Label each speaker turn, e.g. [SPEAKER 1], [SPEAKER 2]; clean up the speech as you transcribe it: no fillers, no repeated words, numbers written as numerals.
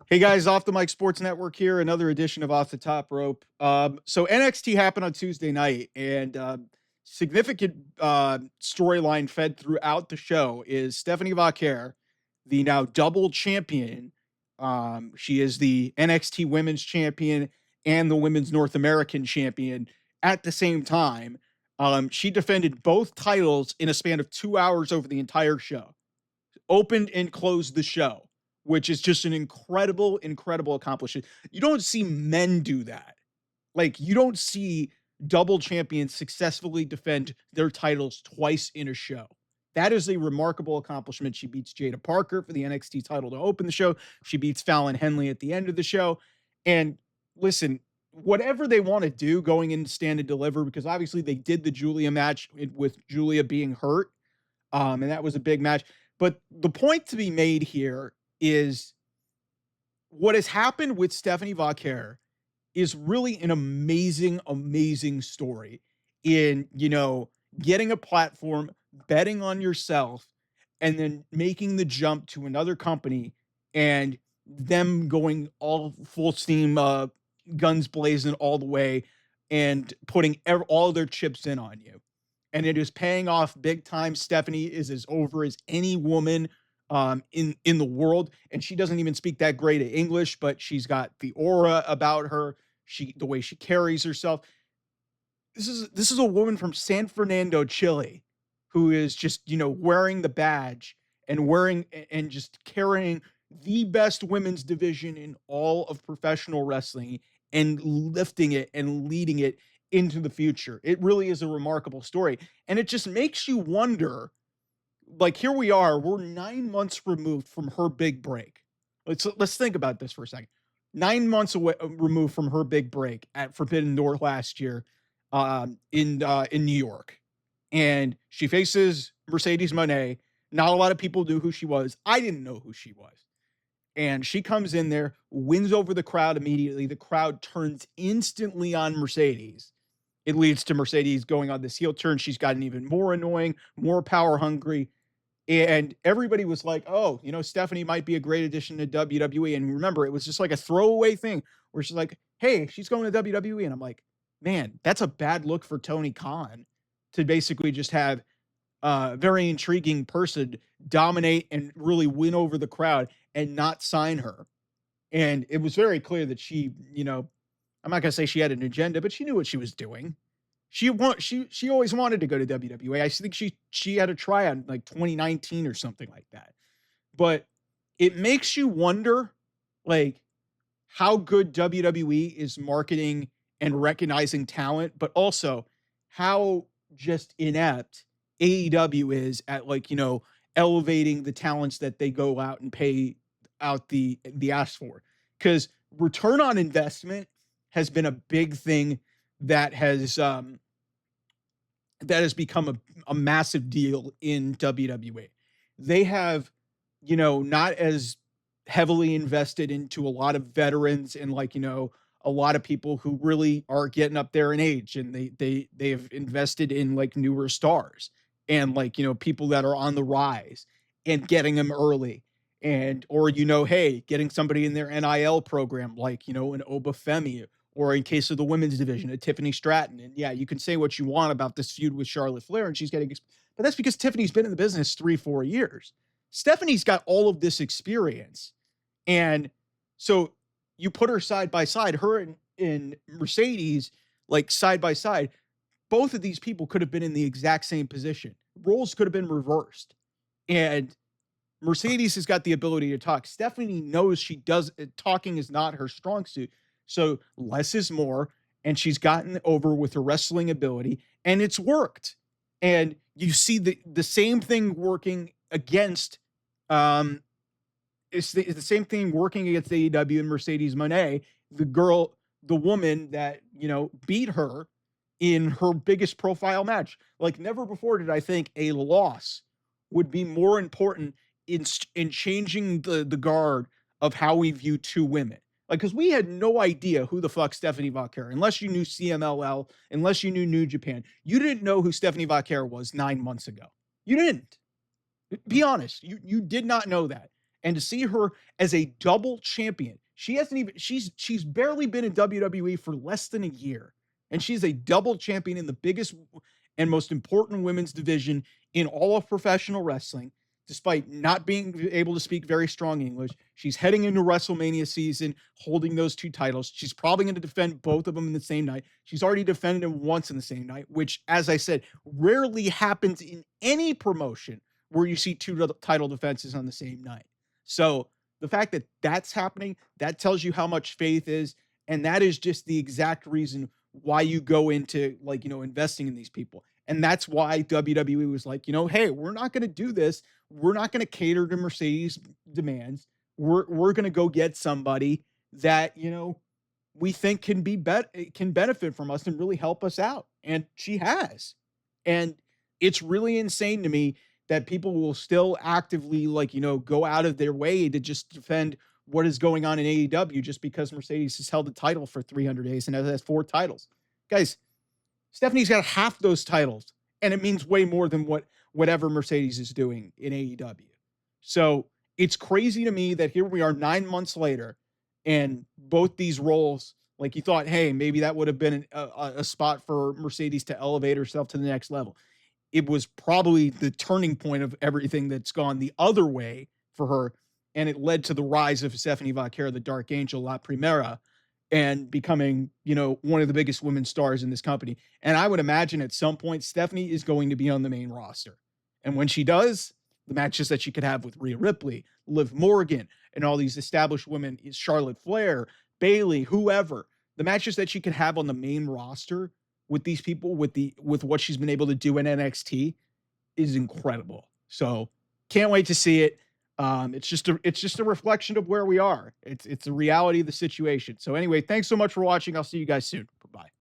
[SPEAKER 1] Hey guys, Off the Mic Sports Network here, another edition of Off the Top Rope. So NXT happened on Tuesday night, and significant storyline fed throughout the show is Stephanie Vaquer, the now double champion. She is the NXT Women's Champion and the Women's North American Champion at the same time. She defended both titles in a span of 2 hours over the entire show, opened and closed the show, which is just an incredible, incredible accomplishment. You don't see men do that. Like, you don't see double champions successfully defend their titles twice in a show. That is a remarkable accomplishment. She beats Jada Parker for the NXT title to open the show. She beats Fallon Henley at the end of the show. And listen, whatever they want to do going into Stand and Deliver, because obviously they did the Julia match with Julia being hurt, and that was a big match. But the point to be made here is what has happened with Stephanie Vaquer is really an amazing, amazing story in, getting a platform, betting on yourself, and then making the jump to another company and them going all full steam, guns blazing all the way and putting all their chips in on you, and it is paying off big time. Stephanie is as over as any woman in the world, and she doesn't even speak that great of English, but she's got the aura about her. The way she carries herself. This is a woman from San Fernando, Chile, who is just wearing the badge and wearing and just carrying the best women's division in all of professional wrestling and lifting it and leading it into the future. It really is a remarkable story. And it just makes you wonder, like, here we are, we're 9 months removed from her big break. Let's think about this for a second. 9 months away, removed from her big break at Forbidden Door last year, in New York, and she faces Mercedes Mone. Not a lot of people knew who she was. I didn't know who she was. And she comes in there, wins over the crowd immediately. The crowd turns instantly on Mercedes. It leads to Mercedes going on this heel turn. She's gotten even more annoying, more power hungry. And everybody was like, oh, Stephanie might be a great addition to WWE. And remember, it was just like a throwaway thing where she's like, hey, she's going to WWE. And I'm like, man, that's a bad look for Tony Khan to basically just have a very intriguing person dominate and really win over the crowd and not sign her. And it was very clear that she, I'm not going to say she had an agenda, but she knew what she was doing. She always wanted to go to WWE. I think she had a try on like 2019 or something like that. But it makes you wonder, like, how good WWE is marketing and recognizing talent, but also how just inept AEW is at, like, elevating the talents that they go out and pay out the ask for. Because return on investment has been a big thing that has become a massive deal in WWE. They have, not as heavily invested into a lot of veterans and, like, a lot of people who really are getting up there in age, and they've invested in, like, newer stars and, like, people that are on the rise and getting them early, and or hey, getting somebody in their NIL program, like, an Obafemi, or in case of the women's division, a Tiffany Stratton. And yeah, you can say what you want about this feud with Charlotte Flair, and she's getting, but that's because Tiffany's been in the business 3-4 years. Stephanie's got all of this experience. And so you put her side by side, her and Mercedes, like, side by side. Both of these people could have been in the exact same position. Roles could have been reversed. And Mercedes has got the ability to talk. Stephanie knows talking is not her strong suit. So less is more, and she's gotten over with her wrestling ability, and it's worked. And you see the same thing working against, it's the same thing working against AEW and Mercedes Moné, the woman that, beat her in her biggest profile match. Like, never before did I think a loss would be more important in changing the guard of how we view two women. Like, because we had no idea who the fuck Stephanie Vaquer, unless you knew CMLL, unless you knew New Japan. You didn't know who Stephanie Vaquer was 9 months ago. You didn't. Be honest. You did not know that. And to see her as a double champion, she hasn't even she's barely been in WWE for less than a year. And she's a double champion in the biggest and most important women's division in all of professional wrestling, despite not being able to speak very strong English. She's heading into WrestleMania season holding those two titles. She's probably going to defend both of them in the same night. She's already defended them once in the same night, which, as I said, rarely happens in any promotion where you see two title defenses on the same night. So the fact that that's happening, that tells you how much faith is. And that is just the exact reason why you go into, like, investing in these people. And that's why WWE was like, hey, we're not going to do this. We're not going to cater to Mercedes demands. We're going to go get somebody that, we think can benefit from us and really help us out. And she has. And it's really insane to me that people will still actively, like, go out of their way to just defend what is going on in AEW just because Mercedes has held the title for 300 days and has 4 titles. Guys, Stephanie's got half those titles, and it means way more than whatever Mercedes is doing in AEW. So it's crazy to me that here we are 9 months later, and both these roles, like, you thought, hey, maybe that would have been a spot for Mercedes to elevate herself to the next level. It was probably the turning point of everything that's gone the other way for her, and it led to the rise of Stephanie Vaquer, the Dark Angel, La Primera, and becoming, one of the biggest women stars in this company. And I would imagine at some point Stephanie is going to be on the main roster. And when she does, the matches that she could have with Rhea Ripley, Liv Morgan, and all these established women, is Charlotte Flair, Bayley, whoever, the matches that she could have on the main roster with these people, with what she's been able to do in NXT, is incredible. So can't wait to see it. It's just a reflection of where we are. It's a reality of the situation. So anyway, thanks so much for watching. I'll see you guys soon.